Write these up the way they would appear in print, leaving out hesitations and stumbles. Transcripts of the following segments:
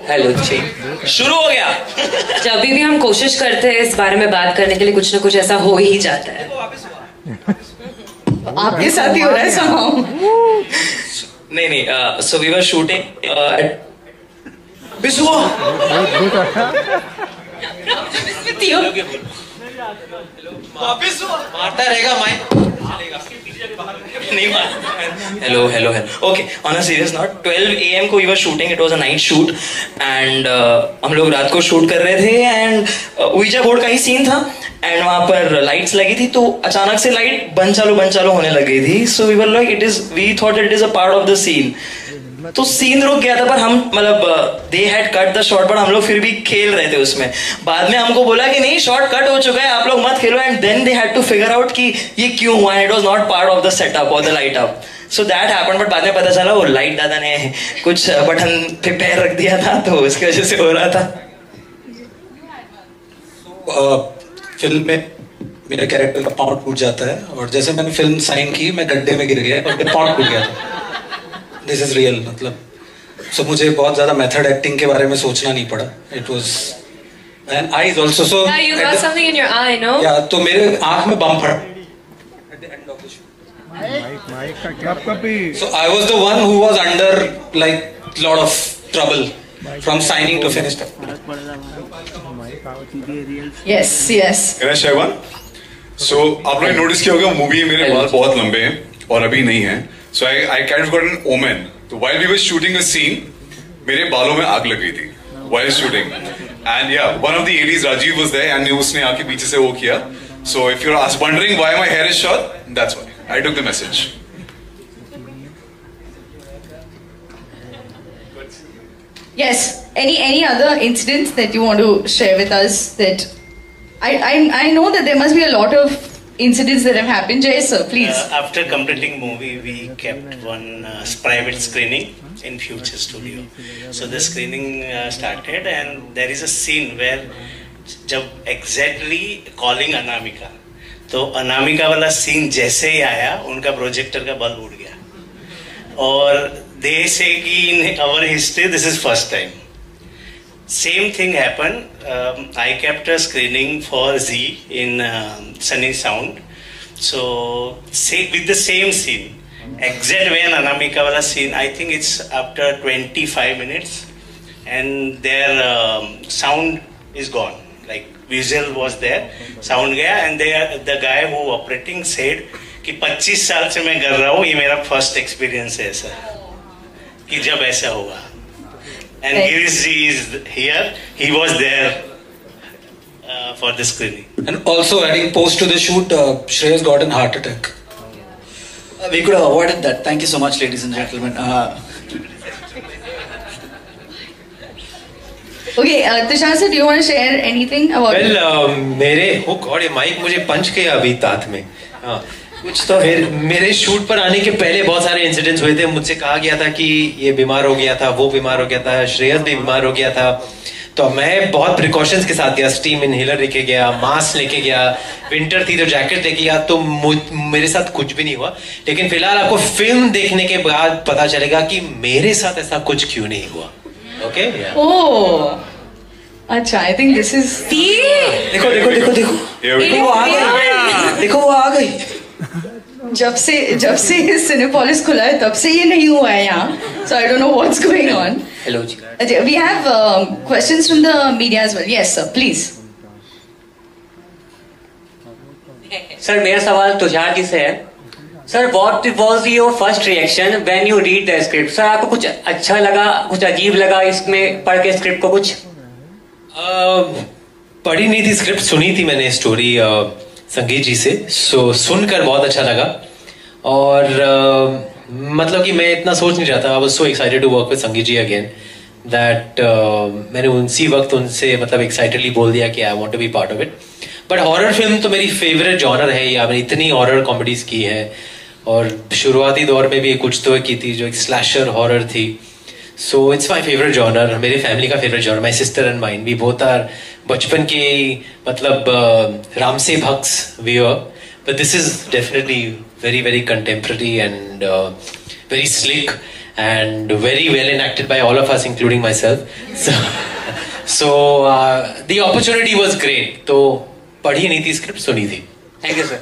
Hello जी, शुरू हो गया। जब भी हम कोशिश करते हैं इस बारे में बात करने के लिए, कुछ ना कुछ ऐसा हो ही जाता है। आपके साथ ही हो रहा है somehow। नहीं, so we were shooting Biswa वापिस मारता रहेगा नहीं मार। Hello okay, on a serious note, 12 AM को we were shooting, it was a night shoot and हम लोग रात को शूट कर रहे थे एंड ouija बोर्ड का ही सीन था एंड वहां पर लाइट्स लगी थी, तो अचानक से लाइट बंद चालू होने लग गई थी। So we were like we thought it is a part of the scene. तो सीन रुक गया था, पर हम मतलब they had cut the shot, पर हम लोग फिर भी खेल रहे थे उसमें। बाद में हमको बोला कि नहीं, शॉट कट हो चुका है, आप लोग मत खेलो, and then they had to figure out कि ये क्यों हुआ, it was not part of the setup और the light up. So that happened, but बाद में पता चला वो लाइट दादा ने कुछ बटन पे पैर रख दिया था, तो उसकी वजह से हो रहा था। फिल्म में मेरे कैरेक्टर का पाँव टूट जाता है, और जैसे मैंने फिल्म साइन की, मैं गड्ढे में गिर गया और मेरा पाँव टूट गया था। दिस इज रियल, मतलब सो मुझे बहुत ज्यादा मेथड एक्टिंग के बारे में सोचना नहीं पड़ा। It was and eyes also, so you got something in your eye, no? या तो मेरे आंख में बम पड़ा। So I was the one who was under like lot of trouble from signing to finish. Yes. Can I share one? So आप लोगों ने notice किया होगा मूवी में मेरे बाल बहुत लंबे हैं और अभी नहीं हैं। So I kind of got an omen. So while we were shooting a scene, मेरे बालों में आग लग गई थी while shooting. And yeah, one of the ADs, Rajiv, was there and उसने आके पीछे से वो किया. So if you're wondering why my hair is short, that's why. I took the message. Yes. Any other incidents that you want to share with us? That I know that there must be a lot of incidents that have happened. Jay sir, please. After completing movie, we kept one private screening in Future Studio. So the screening started, and there is a scene where जब exactly calling Anamika, तो अनामिका वाला scene जैसे ही आया, उनका projector का bulb उड़ गया और they say कि in our history this is first time. Same thing happened. I kept a screening for Z in Sunny Sound. So with the same scene, exact when Anamika wala scene, I think it's after 25 minutes, and their sound is gone. Like visual was there, sound गया, and the guy who operating said कि 25 साल से मैं कर रहा हूँ, ये मेरा first experience है ऐसा, कि जब ऐसा हुआ. And Girish ji is here. He was there for the screening. And also adding post to the shoot, Shreyas got a heart attack. We could have avoided that. Thank you so much, ladies and gentlemen. Okay, Tushar sir, do you want to share anything about? Well, मेरे God, ये mic मुझे पंच किया अभी तात में। हाँ, कुछ तो फिर मेरे शूट पर आने के पहले बहुत सारे इंसिडेंट्स हुए थे। मुझसे कहा गया था कि ये बीमार हो गया था, वो बीमार हो गया था, श्रेयस भी बीमार हो गया था, तो मैं बहुत प्रिकॉशंस के साथ गया। स्टीम इनहेलर लेके गया, मास्क लेके गया, विंटर थी तो जैकेट लेके गया, तो मेरे साथ कुछ भी नहीं हुआ। लेकिन फिलहाल आपको फिल्म देखने के बाद पता चलेगा कि मेरे साथ ऐसा कुछ क्यों नहीं हुआ। ओके? ओह, अच्छा, आई थिंक दिस इज देखो वो आ गई। जब से सिनेपोलिस खुला है तब से ये नहीं हुआ है यहाँ, so I don't know what's going on. Hello जी, We have questions from the media as well. Yes sir, please. Sir मेरा सवाल तुषार जी से है। Sir what was your first reaction when you read the script? Sir आपको कुछ अच्छा लगा, कुछ अजीब लगा इसमें पढ़ के स्क्रिप्ट को? कुछ पढ़ी नहीं थी स्क्रिप्ट, सुनी थी मैंने स्टोरी संगीत जी से, सो सुनकर बहुत अच्छा लगा। और मतलब कि मैं इतना सोच नहीं रहा था। I was so excited to work with Sangeet ji again that मैंने उसी वक्त उनसे मतलब एक्साइटेडली बोल दिया कि I want to be part of it. But horror film तो मेरी फेवरेट जॉनर है। या मैंने इतनी हॉरर कॉमेडीज की है, और शुरुआती दौर में भी कुछ तो की थी जो एक स्लैशर हॉरर थी। So it's my favourite genre, मेरे फैमिली का favourite genre. My sister and mind, we both are बचपन के मतलब रामसे भक्स we were, but this is definitely very contemporary and very slick, and very well enacted by all of us, including myself. So the opportunity was great. तो पढ़ी नहीं थी script, सुनी थी. Thank you, sir.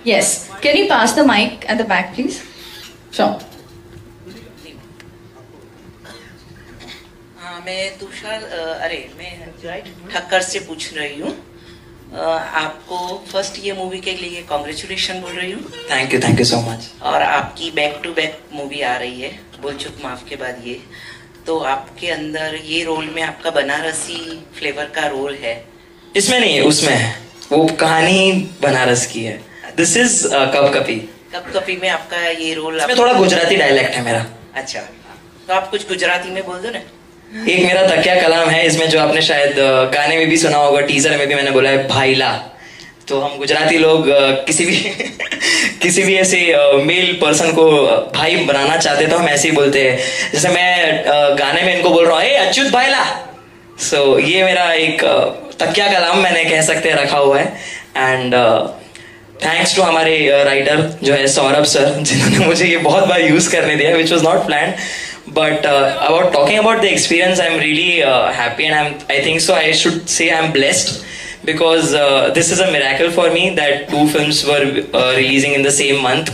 Yes. Can you pass the mic at the back, please? Sure. मैं ठक्कर से पूछ रही हूँ. आपको फर्स्ट ये मूवी के लिए कॉन्ग्रेचुलेशन बोल रही हूँ. Thank you so much. और आपकी बैक टू बैक मूवी आ रही है बोल चुक माफ के बाद ये, तो आपके अंदर ये रोल में आपका बनारसी फ्लेवर का रोल है. इसमें नहीं है, उसमें है. वो कहानी बनारस की है. दिस इज कप कपी में आपका ये रोल. इसमें थोड़ा गुजराती डायलेक्ट है मेरा. अच्छा, तो आप कुछ गुजराती में बोल दो ना. एक मेरा तकिया कलाम है इसमें, जो आपने शायद गाने में भी सुना होगा, टीजर में भी मैंने बोला है भाईला. तो हम गुजराती लोग किसी भी ऐसे मेल पर्सन को भाई बनाना चाहते तो हम ऐसे ही बोलते हैं. जैसे मैं गाने में इनको बोल रहा हूँ, ए अच्युत भाईला. सो ये मेरा एक तकिया कलाम मैंने कह सकते हैं रखा हुआ है. एंड थैंक्स टू हमारे राइटर जो है सौरभ सर, जिन्होंने मुझे ये बहुत बार यूज करने दिया, which was not planned. But about talking about the experience, I'm really happy, and I think so I should say I'm blessed, because this is a miracle for me that 2 films were releasing in the same month.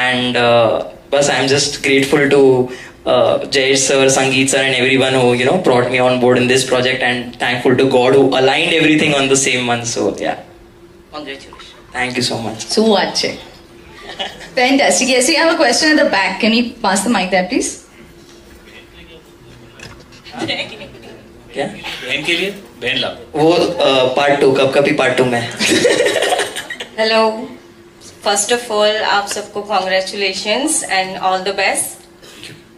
And but I'm just grateful to Jayesh sir, Sangeet sir, and everyone who brought me on board in this project, and thankful to God who aligned everything on the same month. So yeah, congratulations. Thank you so much. So much. Fantastic. Yes, we have a question at the back. Can you pass the mic there, please? क्या बहन के लिए बहन ला वो part 2 कभी part 2 में. Hello, first of all आप सबको congratulations and all the best.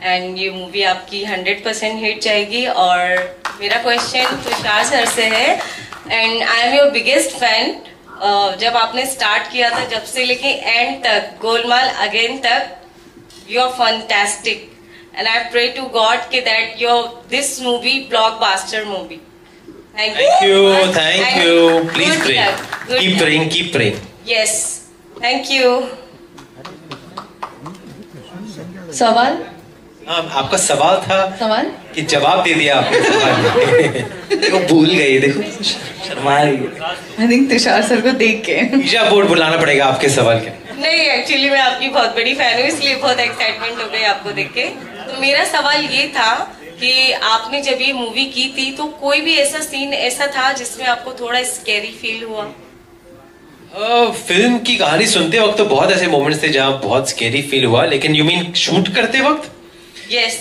And ये मूवी आपकी 100% हिट जाएगी. और मेरा क्वेश्चन तुषार सर से है, and I am your biggest fan. जब आपने स्टार्ट किया था, जब से लेके एंड तक, गोलमाल अगेन तक, you are fantastic. And I pray to God that this movie blockbuster movie. Thank you. Please pray. Keep praying. Yes. Thank you. सवाल? हाँ, आपका सवाल था. सवाल? कि जवाब दे दिया आपने सवाल. वो भूल गई, देखो शर्मा रही है. I think तुषार सर को देख के ईजा बोर्ड बुलाना पड़ेगा आपके सवाल के. नहीं, एक्चुअली मैं आपकी बहुत बड़ी फैन हूँ, इसलिए बहुत एक्साइटमेंट हो गई आपको देख के. तो मेरा सवाल ये था कि आपने जब ये मूवी की थी, तो कोई भी ऐसा सीन ऐसा था जिसमें आपको थोड़ा स्कैरी फील हुआ? फिल्म की कहानी सुनते वक्त तो बहुत ऐसे मोमेंट्स थे जहाँ बहुत स्कैरी फील हुआ, लेकिन यू मीन शूट करते वक्त? Yes.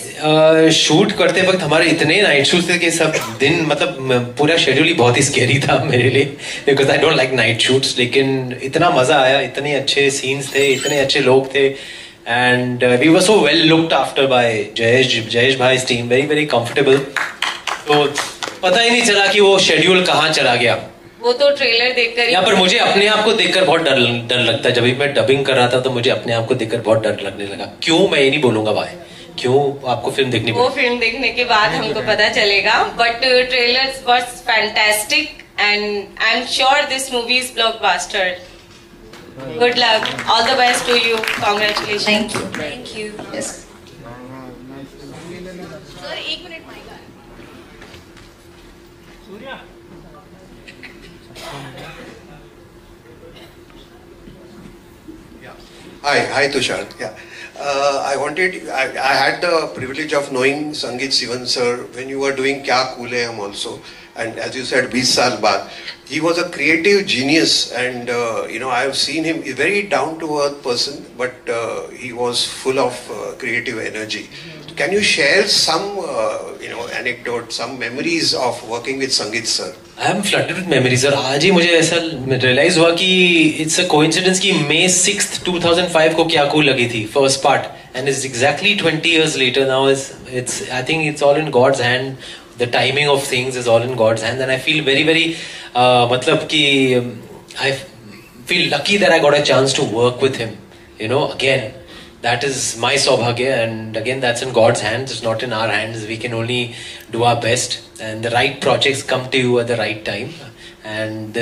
शूट करते वक्त हमारे इतने नाइट शूट थे कि सब दिन, मतलब पूरा शेड्यूल ही बहुत ही स्कैरी था मेरे लिए, because I don't like night shoots. लेकिन इतना मजा आया, इतने अच्छे सीन्स थे, इतने अच्छे लोग थे, and we were so well looked after by Jayesh भाई टीम, वेरी वेरी कंफर्टेबल. तो पता ही नहीं चला कि वो शेड्यूल कहाँ चला गया. वो तो ट्रेलर देखकर यहाँ पर मुझे अपने आप को देखकर बहुत डर लगता है. जब भी मैं डबिंग कर रहा था तो मुझे अपने आप को देखकर बहुत डर लगने लगा. क्यों, मैं ये नहीं बोलूंगा भाई, क्यों आपको फिल्म देखनी वो फिल्म देखने के बाद हमको पता चलेगा. But trailer was fantastic and I am sure this movie is blockbuster. Good luck, all the best to you, congratulations. Thank you. Yes. Sir एक मिनट Hi Tushar. Yeah. I had the privilege of knowing Sangeet Sivan sir when you were doing Kya Cool Hai Hum also, and as you said 20 saal baad. He was a creative genius, and I have seen him, a very down to earth person, but he was full of creative energy. Can you share some anecdote, some memories of working with Sangeet sir? I am flooded with memories. और आज ही मुझे ऐसा realise हुआ कि it's a coincidence कि May 6th 2005 को क्या cool लगी थी first part, and it's exactly 20 years later now. I think it's all in God's hand. The timing of things is all in God's hand, and I feel very very मतलब कि I feel lucky that I got a chance to work with him. Again, that is my saubhagya, and again that's in God's hands. It's not in our hands. We can only do our best, and the right projects come to you at the right time, and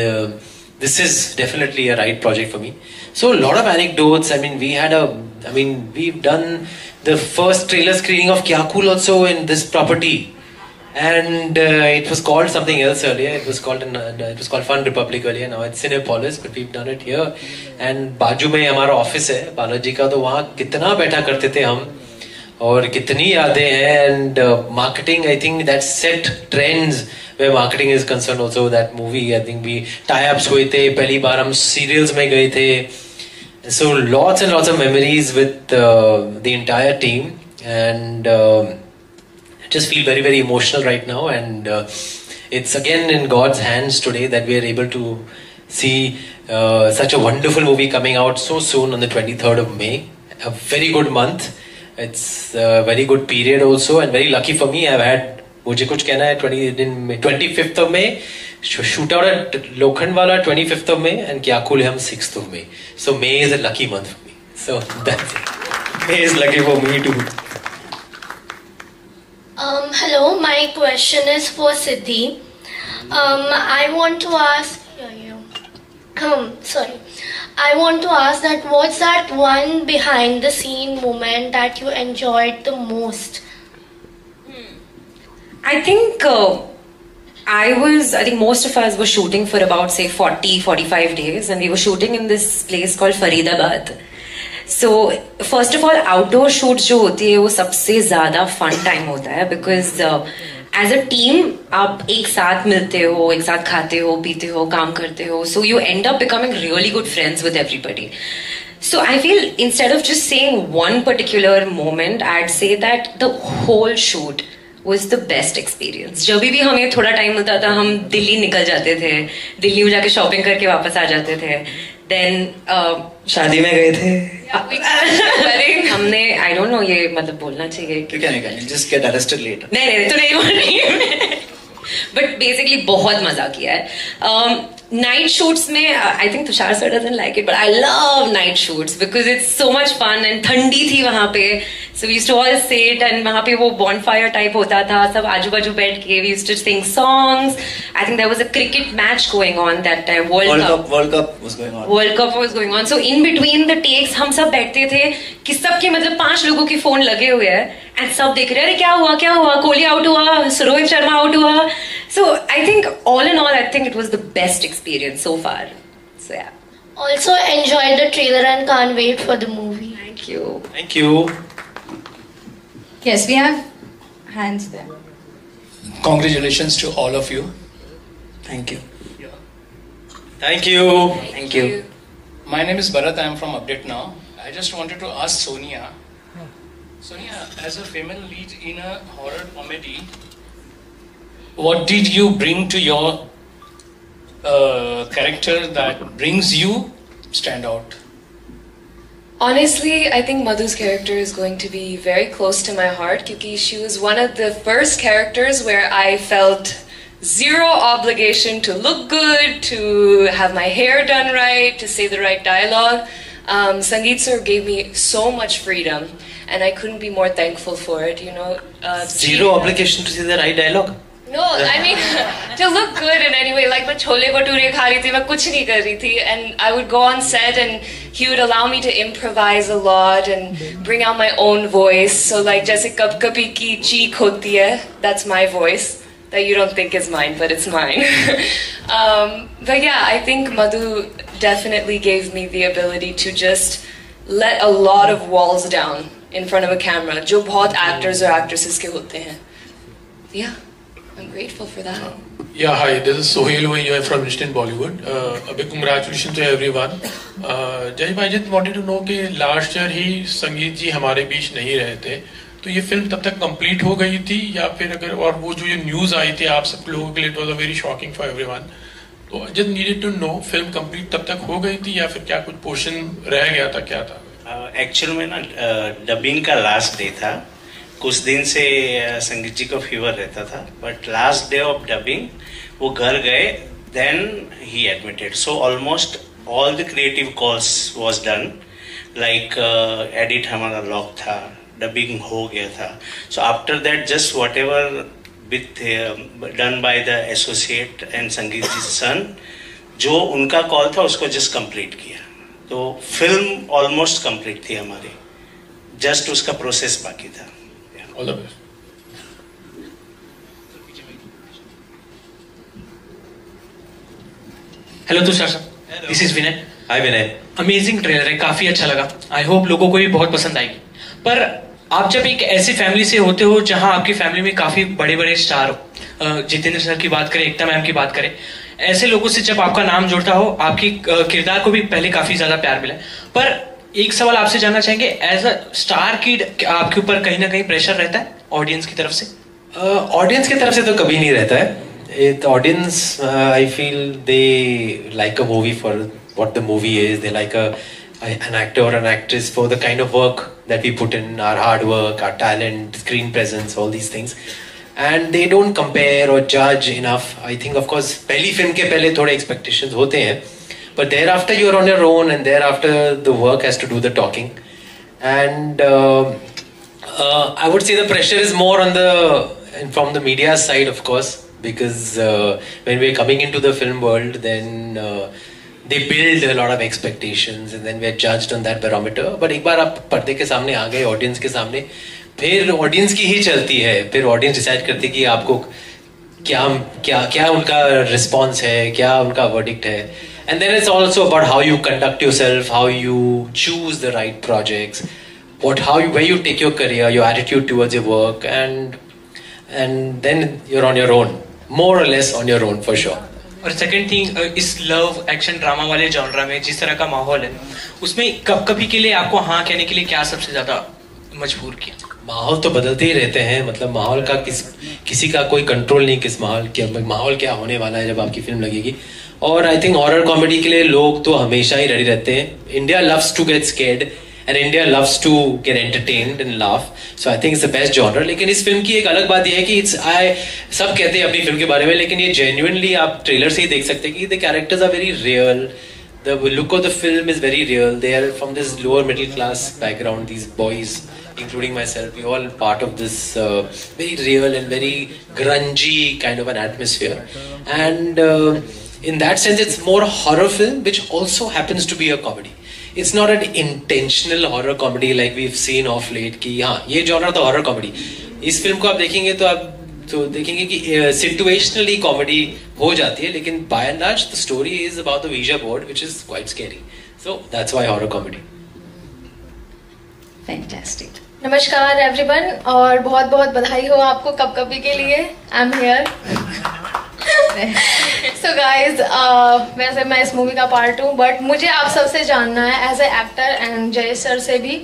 this is definitely a right project for me. So a lot of anecdotes. We've done the first trailer screening of Kya Cool also in this property, and it was called something else earlier. It was called Fun Republic earlier. Now it's Cinepolis, but we've done it here. And बाजू में हमारा office है बालाजी का, तो वहाँ कितना बैठा करते थे हम, और कितनी यादें हैं. And marketing, I think that set trends where marketing is concerned also. That movie, I think we tie-ups हुए थे, पहली बार हम serials में गए थे. So lots and lots of memories with the entire team, and I just feel very, very emotional right now. And it's again in God's hands today that we are able to see such a wonderful movie coming out so soon on the 23rd of May. A very good month. It's a very good period also, and very lucky for me. I've had मुझे कुछ कहना है 25th of May, shoot out at Lokhandwala 25th of May, and Kya Cool है हम 6th of May. So May is a lucky month for me. So that's it. May is lucky for me too. Hello, my question is for Siddhi. I want to ask. Sorry. I want to ask that what's that one behind the scene moment that you enjoyed the most? I think most of us were shooting for about say 40-45 days, and we were shooting in this place called Faridabad. So first of all, outdoor shoots जो होती है वो सबसे ज़्यादा fun time होता है, because as a team आप एक साथ मिलते हो, एक साथ खाते हो, पीते हो, काम करते हो, so you end up becoming really good friends with everybody. So I feel instead of just saying one particular moment, I'd say that the whole shoot was the best experience. जब भी हमें थोड़ा टाइम मिलता था हम दिल्ली निकल जाते थे, दिल्ली में जाके शॉपिंग करके वापस आ जाते थे. Then शादी में गए थे. हमने I don't know ये मतलब बोलना चाहिए. You can just get arrested later. नहीं तो नहीं बोल रही. But basically बहुत मजा किया है. Night shoots में I think Tushar sir doesn't like it, but I love night shoots because it's so much fun. And ठंडी थी वहाँ पे, so we used to all sit, and वहाँ पे वो bonfire type होता था, सब आजू बाजू बैठ के we used to sing songs. I think there was a cricket match going on that time. World Cup was going on. World Cup was going on. So in between the takes हम सब बैठते थे कि सबके मतलब 5 लोगों के phone लगे हुए हैं, and सब देख रहे हैं अरे क्या हुआ कोहली आउट हुआ, रोहित शर्मा आउट हुआ. So I think all in all, I think it was the best experience so far. So yeah. Also enjoyed the trailer and can't wait for the movie. Thank you. Thank you. Yes, we have hands there. Congratulations to all of you. Thank you. Thank you. Thank you. My name is Bharat. I am from Update Now. I just wanted to ask Sonia. Sonia, as a female lead in a horror comedy, what did you bring to your character that brings you stand out? Honestly, I think Madhu's character is going to be very close to my heart because she was one of the first characters where I felt zero obligation to look good, to have my hair done right, to say the right dialogue. Sangeet sir gave me so much freedom, and I couldn't be more thankful for it. Zero obligation to say the right dialogue. No, I mean to look good in any way. Like मैं छोले भटूरे खा रही थी, मैं कुछ नहीं कर रही थी, and I would go on set and he would allow me to improvise a lot and bring out my own voice. So like जैसे कब कभी की चीख होती है, that's my voice that you don't think is mine, but it's mine. But yeah, I think Madhu definitely gave me the ability to just let a lot of walls down in front of a camera, जो बहुत actors और actresses के होते हैं. Yeah. I'm grateful for that. Yeah, hi, this is Sohail over here from Instant Bollywood. A big congratulations to everyone. Jai, I just wanted to know कि last year ही संगीत जी हमारे बीच नहीं रहे थे, तो ये फिल्म तब तक complete हो गई थी या फिर अगर और वो जो ये news आई थी आप सब लोगों के लिए it was a very shocking for everyone. तो I just needed to know film complete तब तक हो गई थी या फिर क्या कुछ portion रह गया था, क्या था? Actually में ना dubbing का last day था. कुछ दिन से संगीत जी को फीवर रहता था, but last day of dubbing वो घर गए, then he admitted. So almost all the creative calls was done, like edit हमारा लॉक था, डबिंग हो गया था. So after that just whatever with done by the associate and Sangeet ji सन, जो उनका कॉल था उसको जस्ट कंप्लीट किया. तो फिल्म ऑलमोस्ट कंप्लीट थी हमारी. जस्ट उसका प्रोसेस बाकी था. All the best. Hello Tushar sir, this is Vinay. Hi Vinay. Amazing trailer है, काफी अच्छा लगा. आई होप लोगों को भी बहुत पसंद आएगी. पर आप जब एक ऐसी फैमिली से होते हो जहां आपकी फैमिली में काफी बड़े बड़े स्टार हो, जितेंद्र सर की बात करें, एकता मैम की बात करें, ऐसे लोगों से जब आपका नाम जुड़ता हो, आपकी किरदार को भी पहले काफी ज्यादा प्यार मिला. पर एक सवाल आपसे जानना चाहेंगे, एज अ स्टार किड आपके ऊपर कहीं ना कहीं प्रेशर रहता है ऑडियंस की तरफ से? ऑडियंस की तरफ से तो कभी नहीं रहता है. Audience I feel they like a movie for what the movie is. They like an actor or an actress for the kind of work that we put in, our hard work, our talent, screen presence, all these things. And they don't compare or judge enough. I think of course पहली film के पहले थोड़े expectations होते हैं, but thereafter you're on your own, and thereafter the work has to do the talking. And I would say the pressure is more on from the media side, of course, because when we're coming into the film world, then they build a lot of expectations and then we are judged on that barometer. But एक बार आप पर्दे के सामने आ गए, audience के सामने, फिर audience की ही चलती है. फिर ऑडियंस डिसाइड करती है कि आपको क्या क्या क्या उनका रिस्पॉन्स है, क्या उनका वर्डिक्ट है. And then it's also about how you conduct yourself, how you choose the right projects, where you take your career, your attitude towards your work, and then you're on your own, more or less on your own for sure. और second thing, इस love action drama वाले genre में जिस तरह का माहौल है, उसमें कभी के लिए आपको हाँ कहने के लिए क्या सबसे ज्यादा मजबूर किया? माहौल तो बदलते ही रहते हैं. मतलब माहौल का किसी का कोई कंट्रोल नहीं, किस माहौल क्या होने वाला है जब आपकी फिल्म लगेगी. और आई थिंक हॉरर कॉमेडी के लिए लोग तो हमेशा ही रेडी रहते हैं. India loves to get scared and India loves to get entertained and laugh, so I think it's the best genre. लेकिन इस फिल्म की एक अलग बात यह है कि सब कहते हैं अपनी फिल्म के बारे में, लेकिन ये genuinely आप ट्रेलर से ही देख सकते हैं कि the characters are very real, the look of the film is very real. They are from this lower middle class background, these boys, including myself, we all part of this very real and very grungy kind of an atmosphere. And in that sense it's more a horror film which also happens to be a comedy. It's not an intentional horror comedy like we've seen of late कि हाँ ये genre तो horror comedy. इस film को आप देखेंगे तो आप देखेंगे कि situationally comedy हो जाती है, लेकिन by and large the story is about the Ouija board which is quite scary. So that's why horror comedy. Fantastic. नमस्कार एवरीवन, और बहुत बहुत बधाई हो आपको कभी के लिए. I am here. So guys, वैसे मैं इस मूवी का पार्ट हूँ, बट मुझे आप सबसे जानना है एज ए एक्टर एंड जय सर से भी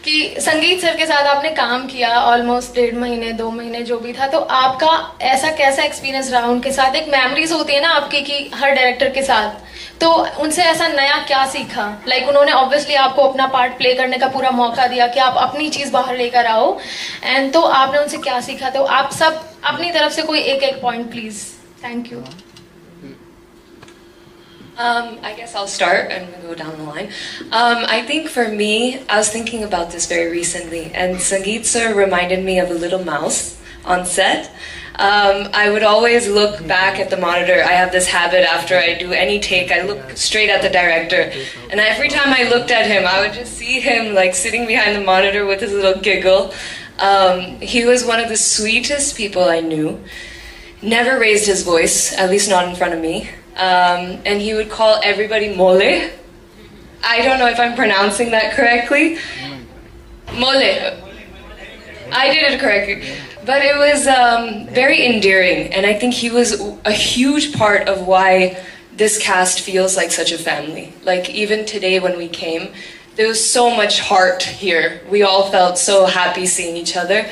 कि संगीत सर के साथ आपने काम किया ऑलमोस्ट 1.5 महीने 2 महीने जो भी था, तो आपका ऐसा कैसा एक्सपीरियंस रहा उनके साथ? एक मेमोरीज होती है ना आपकी कि हर डायरेक्टर के साथ, तो उनसे ऐसा नया क्या सीखा? लाइक उन्होंने ऑब्वियसली आपको अपना पार्ट प्ले करने का पूरा मौका दिया कि आप अपनी चीज बाहर लेकर आओ, एंड तो आपने उनसे क्या सीखा? तो आप सब अपनी तरफ से कोई एक point please. Thank you. I guess I'll start and we'll go down the line. I think for me, I was thinking about this very recently, and Sangeet sir reminded me of a little mouse on set. I would always look back at the monitor. I have this habit after I do any take, I look straight at the director, and every time I looked at him, I would just see him like sitting behind the monitor with his little giggle. He was one of the sweetest people I knew. Never raised his voice, at least not in front of me. And he would call everybody mole. I don't know if I'm pronouncing that correctly. Mole. I did it correctly. But it was very endearing, and I think he was a huge part of why this cast feels like such a family. Like even today when we came, there was so much heart here. We all felt so happy seeing each other.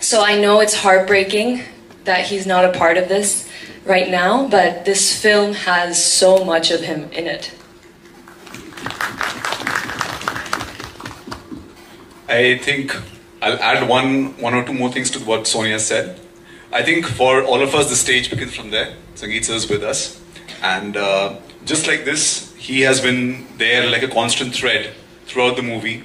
So I know it's heartbreaking that he's not a part of this right now, but this film has so much of him in it. I think I'll add one or two more things to what Sonia said. I think for all of us, the stage begins from there. Sangeet sir is with us, and just like this, he has been there like a constant thread throughout the movie.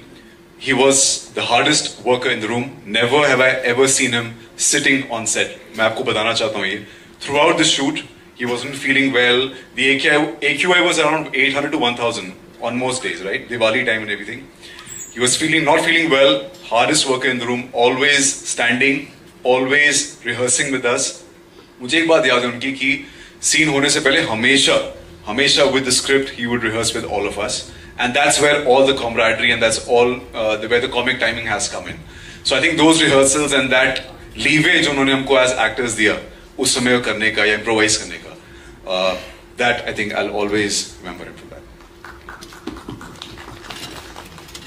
He was the hardest worker in the room. Never have I ever seen him sitting on set. मैं आपको बताना चाहता हूँ ये. Throughout the shoot, he wasn't feeling well. The AQI was around 800 to 1000 on most days, right? Diwali time and everything. He was not feeling well, hardest worker in the room, always standing, always rehearsing with us. मुझे एक बात याद है उनकी कि scene होने से पहले हमेशा with the script he would rehearse with all of us, and that's where all the camaraderie and that's all where the comic timing has come in. So I think those rehearsals and that leeway जो उन्होंने हमको as actors दिया उस समय करने का या improvise करने का, that I think I'll always remember him for that.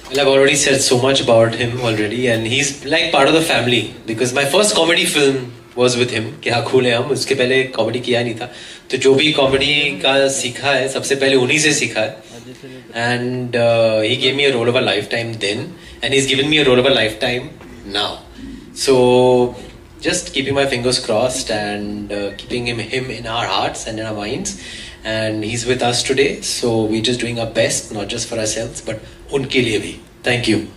Well, I've already said so much about him already, and he's like part of the family because my first comedy film was with him. क्या खूल है हम, उसके पहले comedy किया नहीं था, तो जो भी comedy का सीखा है सबसे पहले उन्हीं से सीखा है. And he gave me a role of a lifetime then, and he's given me a role of a lifetime now. So just keeping my fingers crossed and keeping him in our hearts and in our minds. And he's with us today, so we're just doing our best, not just for ourselves, but unke liye bhi. Thank you.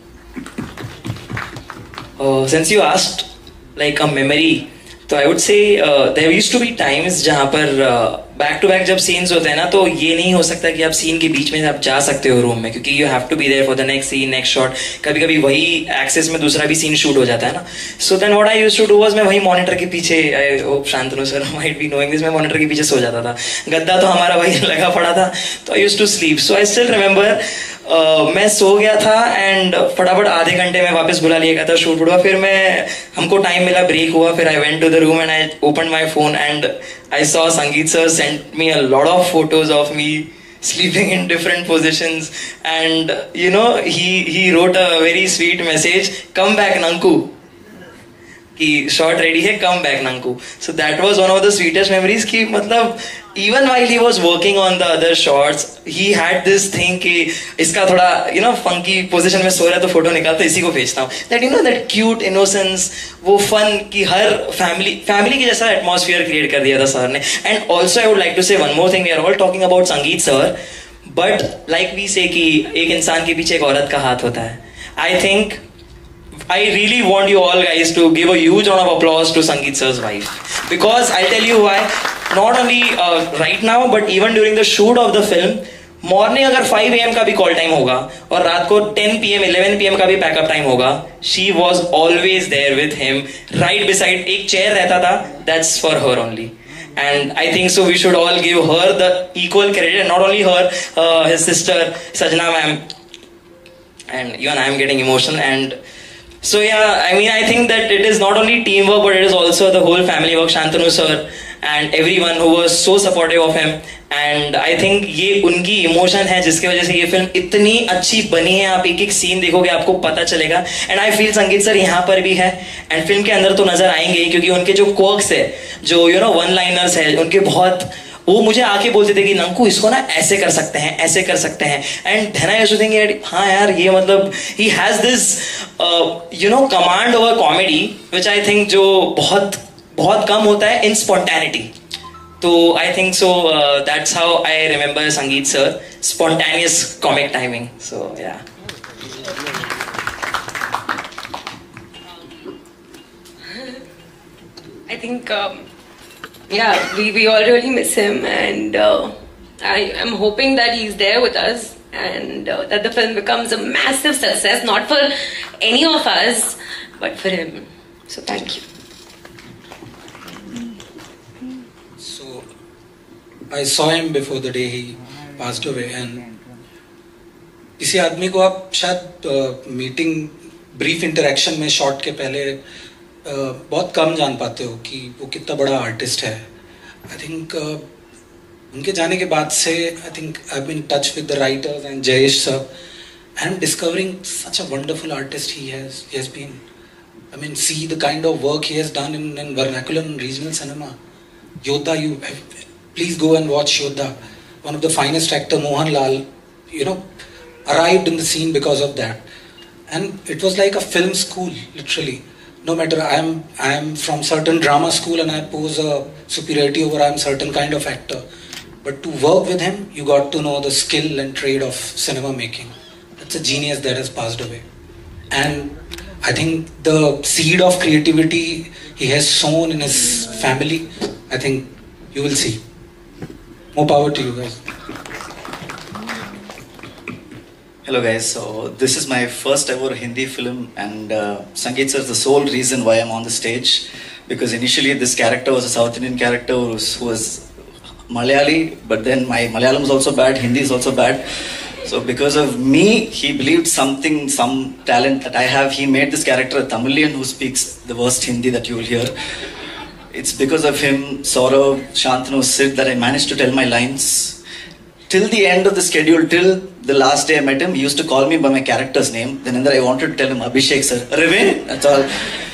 Since you asked like a memory, तो I would say there used to be times जहाँ पर back to back जब scenes होते हैं ना, तो ये नहीं हो सकता कि आप scene के बीच में आप जा सकते हो रूम में, क्योंकि you have to be there for the next scene, next shot. कभी कभी वही access में दूसरा भी scene shoot हो जाता है ना. So then what I used to do was मैं वही monitor के पीछे, I hope Shantanu sir might be knowing this, मैं monitor के पीछे सो जाता था. गद्दा तो हमारा वही लगा पड़ा था, तो I used to sleep. So I still remember मैं सो गया था एंड फटाफट आधे घंटे में वापस बुला लिया गया था, शूट हुआ, फिर मैं हमको टाइम मिला, ब्रेक हुआ, फिर I went to the room and I open my phone and I saw Sangeet sir sent me a lot of photos of me sleeping in different positions, and you know he wrote a very sweet message, come back Nanku, कि shot ready है, come back Nanku. So that was one of the sweetest memories कि मतलब even while he was working on the other shots, he had this thing कि इसका थोड़ा you know funky position में सो रहा है तो फोटो निकालता इसी को भेजता हूँ. That you know that cute innocence, वो fun कि हर family की जैसा atmosphere create कर दिया था सर ने. And also I would like to say one more thing, we are all talking about Sangeet sir, but like we say कि एक इंसान के पीछे एक औरत का हाथ होता है. I think I really want you all guys to give a huge round of applause to Sangeet sir's wife, because I'll tell you why. Not only right now, but even during the shoot of the film, morning अगर 5 AM का भी call time होगा और रात को 10 PM 11 PM का भी pack up time होगा, she was always there with him, right beside, एक chair रहता था, that's for her only. And I think so we should all give her the equal credit, and not only her, his sister Sajna ma'am, and even I am getting emotional. And so yeah, I mean I think that it is not only teamwork, but it is also the whole family work. Shantanu sir and everyone who was so supportive of him, and I think ये उनकी emotion है जिसकी वजह से ये film इतनी अच्छी बनी है. आप एक एक सीन देखोगे आपको पता चलेगा. एंड आई फील संगीत सर यहाँ पर भी है एंड फिल्म के अंदर तो नजर आएंगे ही, क्योंकि उनके जो क्वर्क्स है, जो यू नो वन लाइनर्स है उनके बहुत, वो मुझे आके बोलते थे कि नंकू इसको ना ऐसे कर सकते हैं, ऐसे कर सकते हैं. And then I used to think हाँ यार ये मतलब he has this you know command over comedy which I think जो बहुत बहुत कम होता है इन स्पॉन्टेनिटी. तो I think so that's how I remember Sangeet sir, spontaneous comic timing. So yeah I think yeah, we all really miss him, and I am hoping that he's there with us, and that the film becomes a massive success, not for any of us, but for him. So thank you. So I saw him before the day he passed away, and किसी आदमी को आप शायद meeting brief interaction में shot के पहले बहुत कम जान पाते हो कि वो कितना बड़ा आर्टिस्ट है. आई थिंक उनके जाने के बाद से I think I been touch with the writers and Jayesh sir and discovering such a wonderful artist he has been. I mean see the kind of work he has done in vernacular and regional cinema. Yodha, you please go and watch Yodha. One of the finest actor, Mohanlal, you know, arrived in the scene because of that, and it was like a film school, literally. No matter I am from certain drama school and I pose a superiority over I am certain kind of actor, but to work with him, you got to know the skill and trade of cinema making. That's a genius that has passed away, and I think the seed of creativity he has sown in his family. I think you will see. More power to you guys. Hello guys, so this is my first ever Hindi film, and Sangeet sir is the sole reason why I'm on the stage, because initially this character was a South Indian character who was Malayali, but then my Malayalam is also bad, Hindi is also bad. So because of me, he believed some talent that I have. He made this character a Tamilian who speaks the worst Hindi that you will hear. It's because of him, Saurav, Shantanu, Sid, that I managed to tell my lines. Till the end of the schedule, till the last day I met him, he used to call me by my character's name. Then I wanted to tell him, Abhishek sir, Ravin, that's all.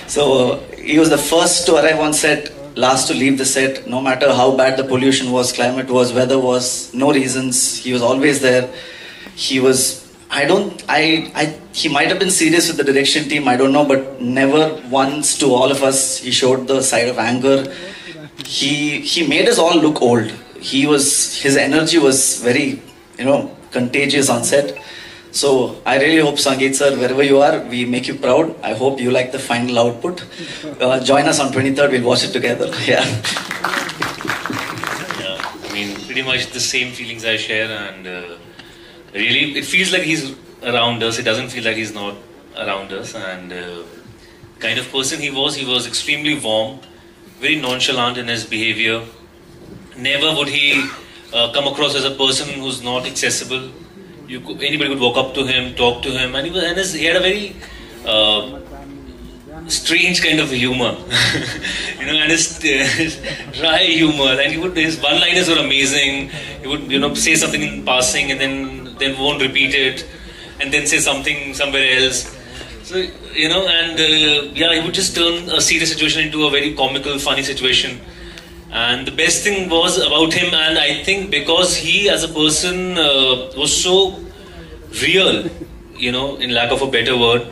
So he was the first to arrive on set, last to leave the set. No matter how bad the pollution was, climate was, weather was, no reasons, he was always there. He was, he might have been serious with the direction team, I don't know, but never once to all of us, he showed the side of anger. He made us all look old. His energy was very, contagious on set. So I really hope, Sangeet sir, wherever you are, we make you proud. I hope you like the final output. Join us on 23rd, we'll watch it together. Yeah. I mean, pretty much the same feelings I share, and really, it feels like he's around us. It doesn't feel like he's not around us. And kind of person he was extremely warm, very nonchalant in his behavior. Never would he come across as a person who's not accessible. Anybody could walk up to him, talk to him, and he had a very strange kind of humor, and his dry humor. And his one-liners were amazing. He would, say something in passing, and then won't repeat it, and then say something somewhere else. So he would just turn a serious situation into a very comical, funny situation. And the best thing was about him, and I think because he as a person was so real, in lack of a better word,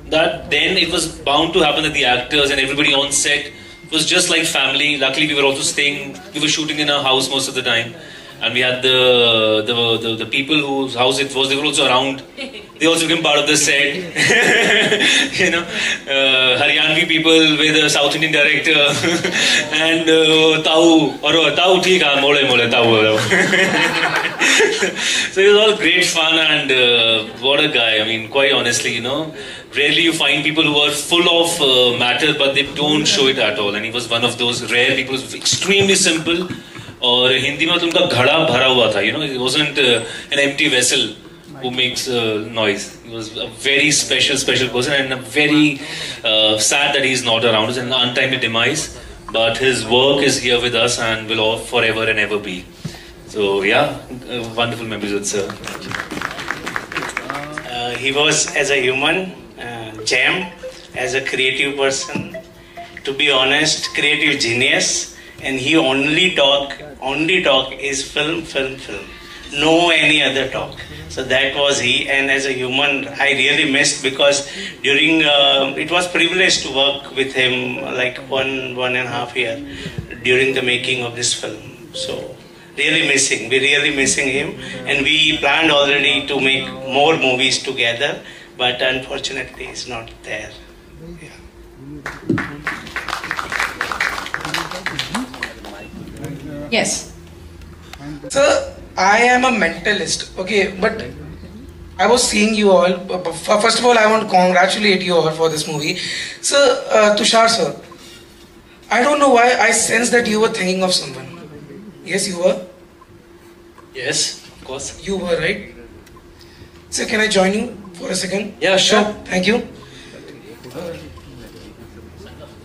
that then it was bound to happen that the actors and everybody on set was just like family. Luckily we were shooting in our house most of the time, and we had the people whose house it was, they were also around. They also became part of the set. Haryanvi people with a South Indian director and Tau, theek hai, mole Tau. So it was all great fun, and what a guy. I mean, quite honestly, rarely you find people who are full of matter, but they don't show it at all. And he was one of those rare people who was extremely simple. और हिंदी में तो उनका घड़ा भरा हुआ था, it wasn't an empty vessel who makes noise. He was a very special person, and a very sad that he's not around us, and an untimely demise. But his work is here with us and will all forever and ever be. So yeah, wonderful memories with sir. He was, as a human, gem, as a creative person, to be honest, creative genius, and he only talk is film. No any other talk. So that was he, and as a human, I really missed, because during, it was privileged to work with him like one and a half year during the making of this film. So we're really missing him, and we planned already to make more movies together, but unfortunately he's not there. Yes. Sir, I am a mentalist, okay, but I was seeing you all. First of all, I want to congratulate you all for this movie. Sir, Tushar sir, I don't know why I sense that you were thinking of someone. Yes, you were? Yes, of course. You were, right? Sir, can I join you for a second? Yeah, sure. Thank you.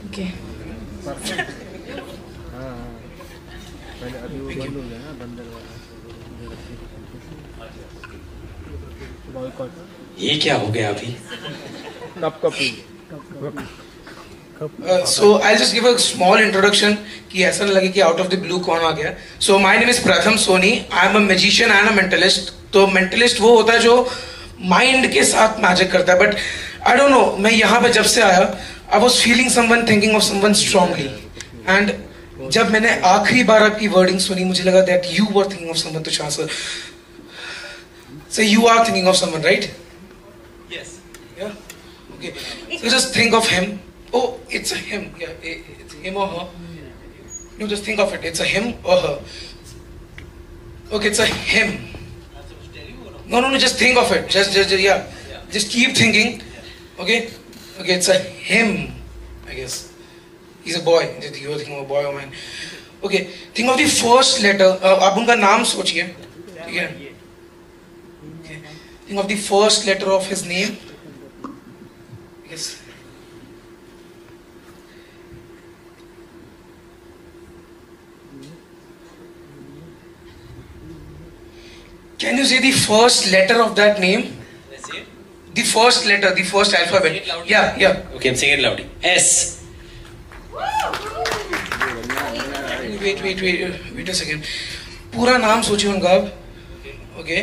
Okay. ये क्या हो गया अभी? So I'll just give a small introduction कि ऐसा न लगे कि out of the blue कौन आ गया. So my name is Pratham Soni. I am a magician and a mentalist. तो mentalist वो होता है जो mind के साथ magic करता है. But I don't know, मैं यहाँ पे जब से आया, I was feeling someone, thinking of someone strongly. And जब मैंने आखिरी बार आपकी wording सुनी, मुझे लगा that you were thinking of someone, Tushar sir. So you are thinking of someone, right? Yes. Yeah. Okay. So just think of him. Oh, it's a him. Yeah, it's him or her. No, just think of it. It's a him or her. Okay, it's a him. No, just think of it. Just keep thinking. Okay, it's a him, I guess. He's a boy. You are thinking of a boy or man. Okay, think of the first letter. आप उनका नाम सोचिए, ठीक है? Think of the first letter of his name. Yes. Can you say the first letter of that name? The first letter, the first alphabet. Yeah. Okay, I'm saying it loudly. S. Wait a second. पूरा नाम सोचिए उनका अब. Okay.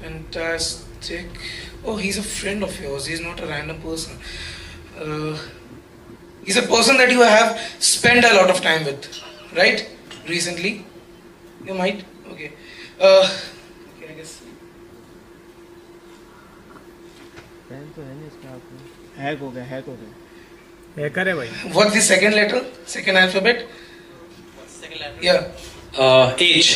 Fantastic. Oh, he's a friend of yours. He's not a random person. He's a person that you have spent a lot of time with, right? Recently, you might. Okay. Okay, I guess. Hack हो गया hacker है भाई. What's the second letter? Second alphabet? Yeah. H.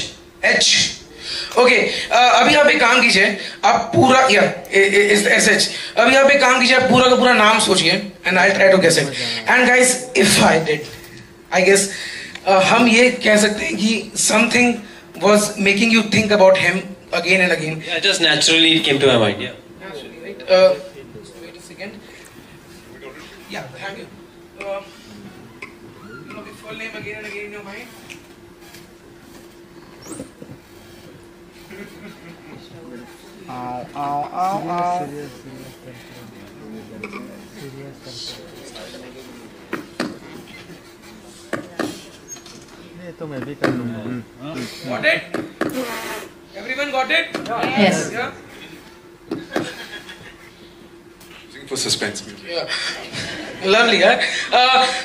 Okay. अभी आप एक काम कीजिए. आप पूरा SH. अभी आप एक काम कीजिए. आप पूरा का पूरा नाम सोचिए. And I'll try to guess it. And guys, if I did, I guess हम ये कह सकते हैं कि something was making you think about him again and again. Yeah, just naturally it came to my mind. Yeah. Naturally, right? Wait a second. Yeah, have you? You know the full name again and again in your mind? ये तो मैं भी कर लूँगा. Got it? Everyone got it? Yes. Yeah. For suspense. Yeah. Lovely, huh?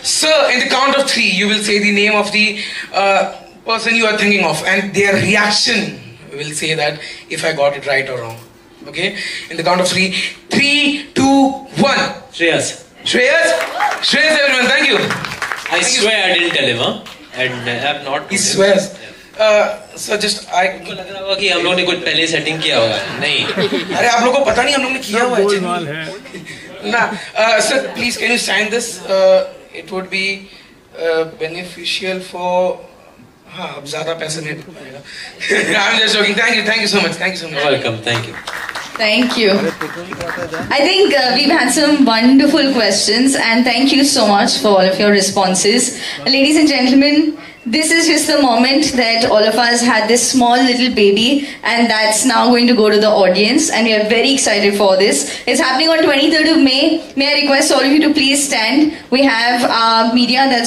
So, in the count of 3, you will say the name of the person you are thinking of, and their reaction will say that if I got it right or wrong. Okay? In the count of 3, 3, 2, 1. Shreyas, everyone, thank you. I swear I didn't tell him, huh? And I have not. He swears. So just I. मुझे लग रहा होगा कि हम लोगों ने कुछ पहले सेटिंग किया होगा. नहीं. अरे आप लोगों को पता नहीं हम लोगों ने किया हुआ है. ना. Sir, please can you sign this? It would be beneficial for. हाँ, अब ज़्यादा पैसे नहीं दूँगा. I'm just joking. Thank you so much. Welcome. Thank you. Thank you. I think we've had some wonderful questions, and thank you so much for all of your responses. Ladies and gentlemen, this is just the moment that all of us had this small little baby, and that's now going to go to the audience, and we are very excited for this. It's happening on 23rd of May. May I request all of you to please stand. We have media that's